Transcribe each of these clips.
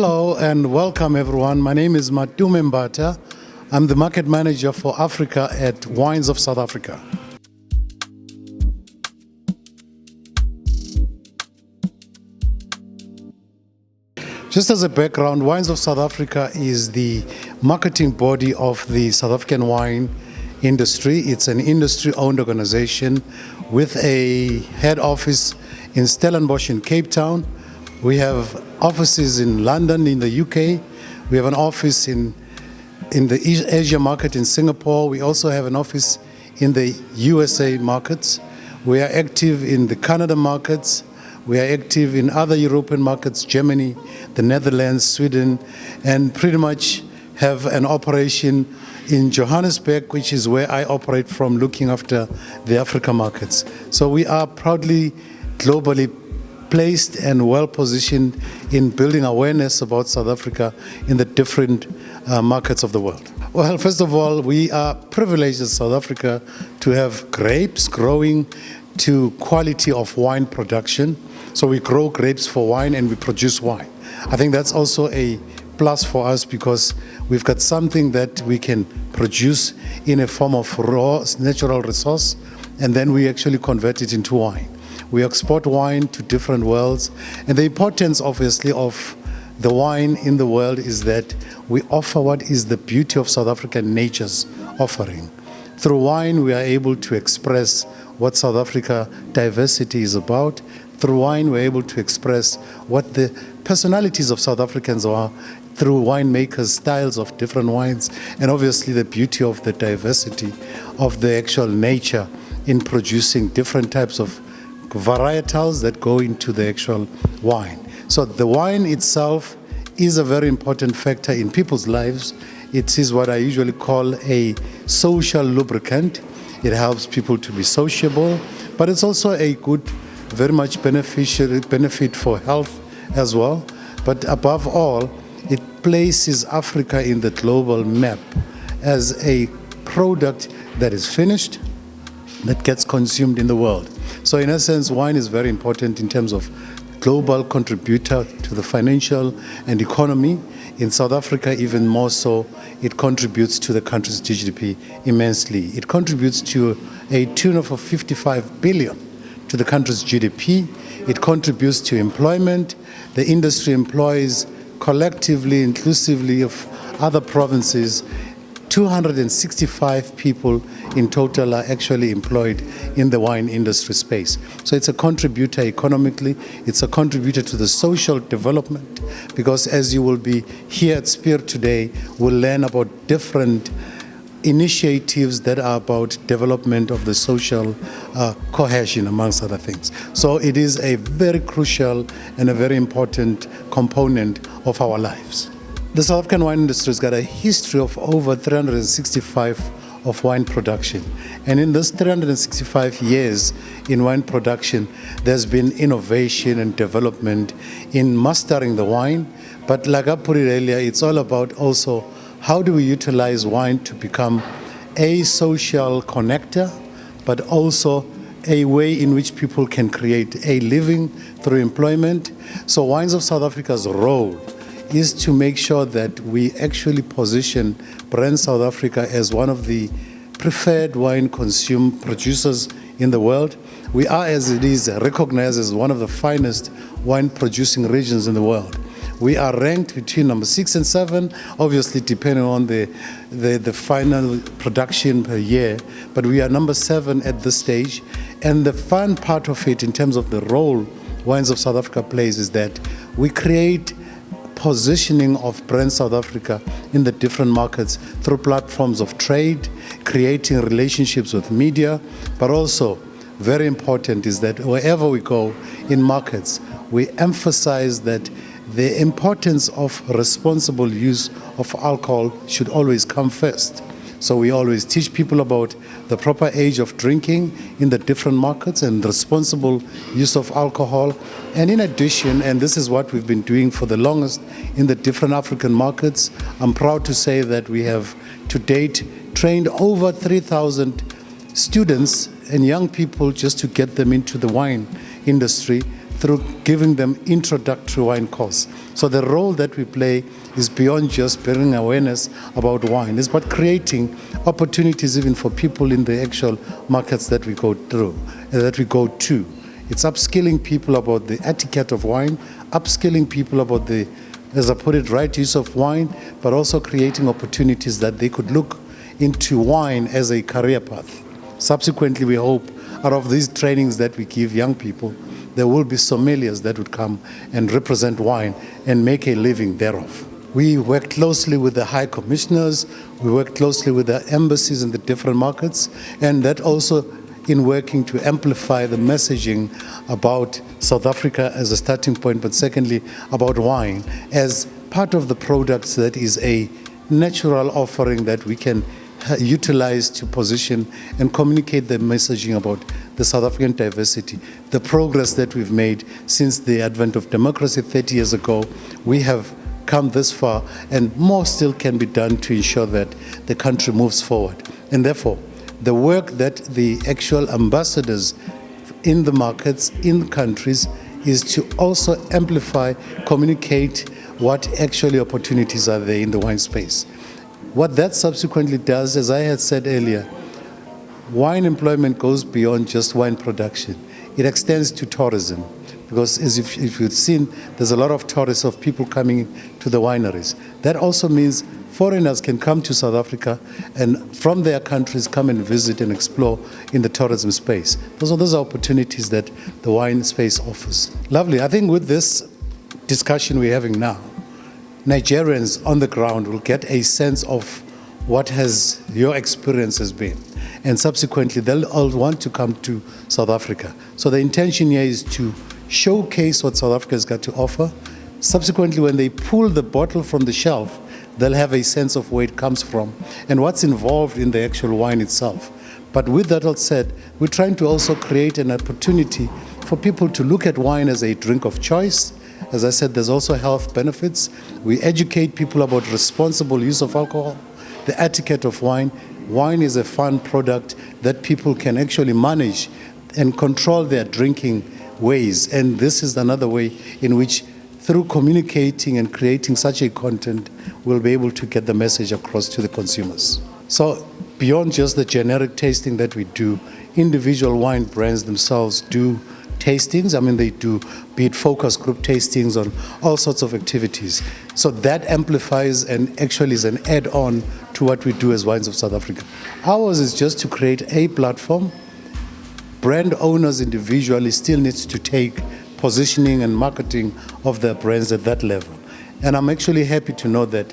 Hello and welcome everyone. My name is Mathome Mbatha. I'm the Market Manager for Africa at Wines of South Africa. Just as a background, Wines of South Africa is the marketing body of the South African wine industry. It's an industry-owned organization with a head office in Stellenbosch in Capetown. We have offices in London in the UK. We have an office in the Asia market in Singapore. We also have an office in the USA markets. We are active in the Canada markets. We are active in other European markets, Germany, the Netherlands, Sweden, and pretty much have an operation in Johannesburg, which is where I operate from, looking after the Africa markets. So we are proudly globally placed and well positioned in building awareness about South Africa in the different markets of the world. Well, first of all, we are privileged in South Africa to have grapes growing to quality of wine production. So we grow grapes for wine and we produce wine. I think that's also a plus for us because we've got something that we can produce in a form of raw natural resource, and then we actually convert it into wine. We export wine to different worlds, and the importance obviously of the wine in the world is that we offer what is the beauty of South African nature's offering. Through wine we are able to express what South Africa diversity is about. Through wine we're able to express what the personalities of South Africans are through winemakers' styles of different wines, and obviously the beauty of the diversity of the actual nature in producing different types of varietals that go into the actual wine. So the wine itself is a very important factor in people's lives. It is what I usually call a social lubricant. It helps people to be sociable, but it's also a good, very much benefit for health as well. But above all, it places Africa in the global map as a product that is finished, that gets consumed in the world. So in essence, wine is very important in terms of global contributor to the financial and economy. In South Africa, even more so, it contributes to the country's GDP immensely. It contributes to a tune of 55 billion to the country's GDP. It contributes to employment. The industry employs collectively, inclusively of other provinces, 265 people in total are actually employed in the wine industry space. So it's a contributor economically, it's a contributor to the social development, because as you will be here at Spear today, we'll learn about different initiatives that are about development of the social cohesion, amongst other things. So it is a very crucial and a very important component of our lives. The South African wine industry has got a history of over 365 of wine production. And in this 365 years in wine production, there's been innovation and development in mastering the wine. But like I put it earlier, it's all about also how do we utilize wine to become a social connector, but also a way in which people can create a living through employment. So Wines of South Africa's role is to make sure that we actually position brand South Africa as one of the preferred wine producers in the world. We are, as it is, recognized as one of the finest wine producing regions in the world. We are ranked between number 6 and 7, obviously depending on the final production per year, but we are number 7 at this stage. And the fun part of it in terms of the role Wines of South Africa plays is that we create positioning of brand South Africa in the different markets through platforms of trade, creating relationships with media, but also very important is that wherever we go in markets, we emphasize that the importance of responsible use of alcohol should always come first. So we always teach people about the proper age of drinking in the different markets and responsible use of alcohol. And in addition, and this is what we've been doing for the longest in the different African markets, I'm proud to say that we have to date trained over 3,000 students and young people just to get them into the wine industry through giving them introductory wine course. So the role that we play is beyond just bringing awareness about wine. It's about creating opportunities even for people in the actual markets that we go through, that we go to. It's upskilling people about the etiquette of wine, upskilling people about the, as I put it, right use of wine, but also creating opportunities that they could look into wine as a career path. Subsequently, we hope out of these trainings that we give young people, there will be sommeliers that would come and represent wine and make a living thereof. We work closely with the high commissioners, we work closely with the embassies in the different markets, and that also in working to amplify the messaging about South Africa as a starting point, but secondly about wine as part of the products that is a natural offering that we can utilize to position and communicate the messaging about the South African diversity, the progress that we've made since the advent of democracy 30 years ago. We have come this far, and more still can be done to ensure that the country moves forward. And therefore, the work that the actual ambassadors in the markets, in countries, is to also amplify, communicate what actually opportunities are there in the wine space. What that subsequently does, as I had said earlier, wine employment goes beyond just wine production. It extends to tourism, because as if you've seen, there's a lot of tourists, of people coming to the wineries. That also means foreigners can come to South Africa and from their countries come and visit and explore in the tourism space. Those are opportunities that the wine space offers. Lovely. I think with this discussion we're having now, Nigerians on the ground will get a sense of what has your experience has been. And subsequently, they'll all want to come to South Africa. So the intention here is to showcase what South Africa has got to offer. Subsequently, when they pull the bottle from the shelf, they'll have a sense of where it comes from and what's involved in the actual wine itself. But with that all said, we're trying to also create an opportunity for people to look at wine as a drink of choice. As I said, there's also health benefits. We educate people about responsible use of alcohol, the etiquette of wine. Wine is a fun product that people can actually manage and control their drinking ways. And this is another way in which, through communicating and creating such a content, we'll be able to get the message across to the consumers. So beyond just the generic tasting that we do, individual wine brands themselves do tastings. I mean, they do, be it focus group tastings on all sorts of activities. So that amplifies and actually is an add-on to what we do as Wines of South Africa. Ours is just to create a platform. Brand owners individually still need to take positioning and marketing of their brands at that level. And I'm actually happy to know that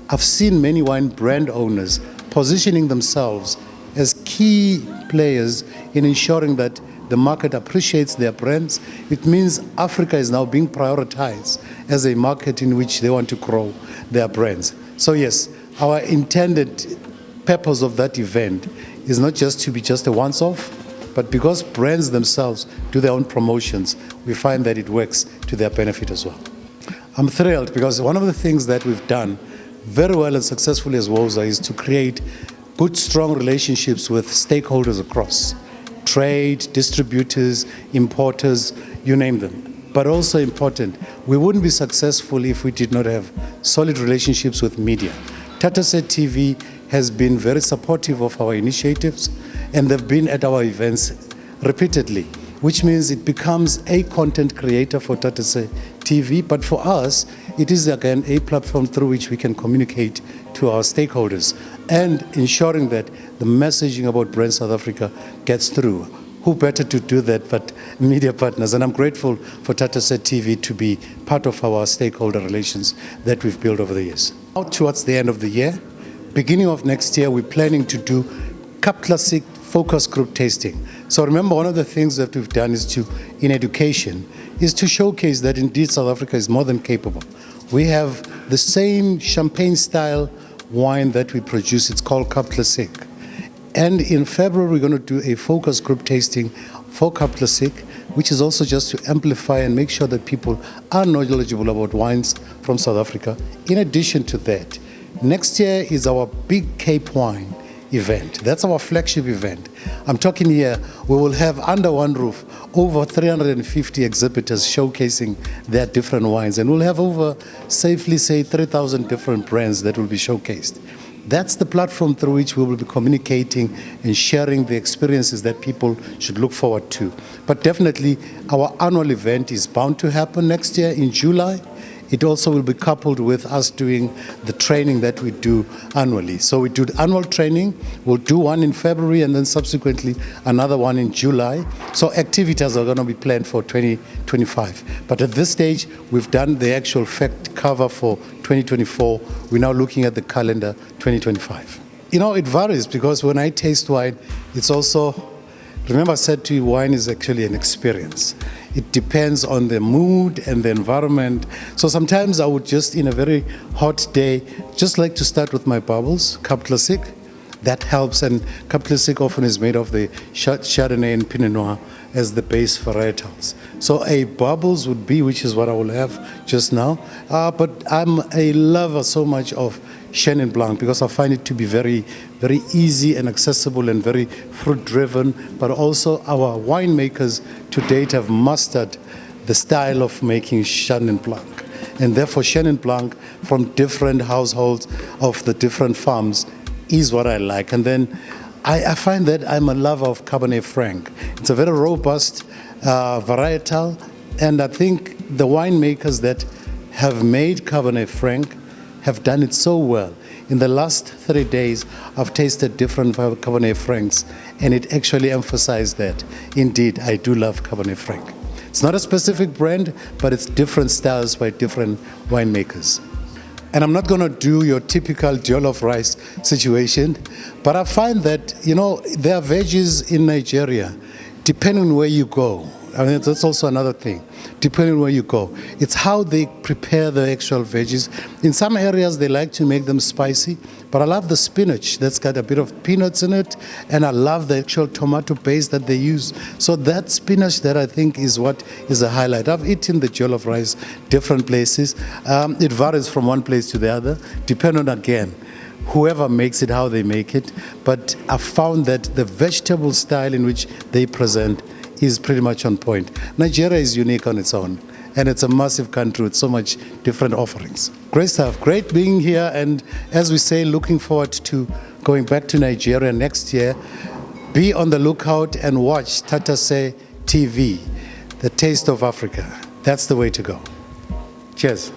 I've seen many wine brand owners positioning themselves as key players in ensuring that the market appreciates their brands. It means Africa is now being prioritized as a market in which they want to grow their brands. So yes, our intended purpose of that event is not just to be just a once-off, but because brands themselves do their own promotions, we find that it works to their benefit as well. I'm thrilled because one of the things that we've done very well and successfully as WOSA is to create good, strong relationships with stakeholders across. Trade, distributors, importers, you name them. But also important, we wouldn't be successful if we did not have solid relationships with media. Tattase TV has been very supportive of our initiatives, and they've been at our events repeatedly, which means it becomes a content creator for Tattase TV, but for us, it is again a platform through which we can communicate to our stakeholders and ensuring that the messaging about Brand South Africa gets through. Who better to do that but media partners? And I'm grateful for Tattase TV to be part of our stakeholder relations that we've built over the years. Now towards the end of the year, beginning of next year, we're planning to do Cup Classic focus group tasting. So remember, one of the things that we've done is to, in education, is to showcase that indeed South Africa is more than capable. We have the same champagne-style wine that we produce. It's called Cup Classic. And in February, we're going to do a focus group tasting for Cup Classic, which is also just to amplify and make sure that people are knowledgeable about wines from South Africa. In addition to that, next year is our big Cape wine event. That's our flagship event. I'm talking here, we will have under one roof over 350 exhibitors showcasing their different wines, and we'll have over, safely say, 3,000 different brands that will be showcased. That's the platform through which we will be communicating and sharing the experiences that people should look forward to. But definitely, our annual event is bound to happen next year in July. It also will be coupled with us doing the training that we do annually. So we do the annual training, we'll do one in February and then subsequently another one in July. So activities are going to be planned for 2025. But at this stage, we've done the actual fact cover for 2024. We're now looking at the calendar 2025. You know, it varies because when I taste wine, it's also, remember I said to you, wine is actually an experience. It depends on the mood and the environment. So sometimes I would just, in a very hot day, just like to start with my bubbles, Cap Classic. That helps, and Cap Classic often is made of the Chardonnay and Pinot Noir as the base varietals. So a bubbles would be, which is what I will have just now. But I'm a lover so much of Chenin Blanc because I find it to be very, very easy and accessible and very fruit-driven. But also our winemakers to date have mastered the style of making Chenin Blanc. And therefore Chenin Blanc from different households of the different farms is what I like. And then I find that I'm a lover of Cabernet Franc. It's a very robust varietal, and I think the winemakers that have made Cabernet Franc have done it so well. In the last 3 days, I've tasted different Cabernet Francs, and it actually emphasized that, indeed, I do love Cabernet Franc. It's not a specific brand, but it's different styles by different winemakers. And I'm not going to do your typical jollof rice situation, but I find that, you know, there are veggies in Nigeria, depending on where you go. I mean, that's also another thing, depending on where you go. It's how they prepare the actual veggies. In some areas, they like to make them spicy, but I love the spinach that's got a bit of peanuts in it, and I love the actual tomato paste that they use. So that spinach that I think is what is a highlight. I've eaten the jollof rice different places. It varies from one place to the other, depending on, again, whoever makes it, how they make it. But I found that the vegetable style in which they present is pretty much on point. Nigeria is unique on its own, and it's a massive country with so much different offerings. Great stuff, great being here, and as we say, looking forward to going back to Nigeria next year. Be on the lookout and watch Tattase TV, the taste of Africa. That's the way to go. Cheers.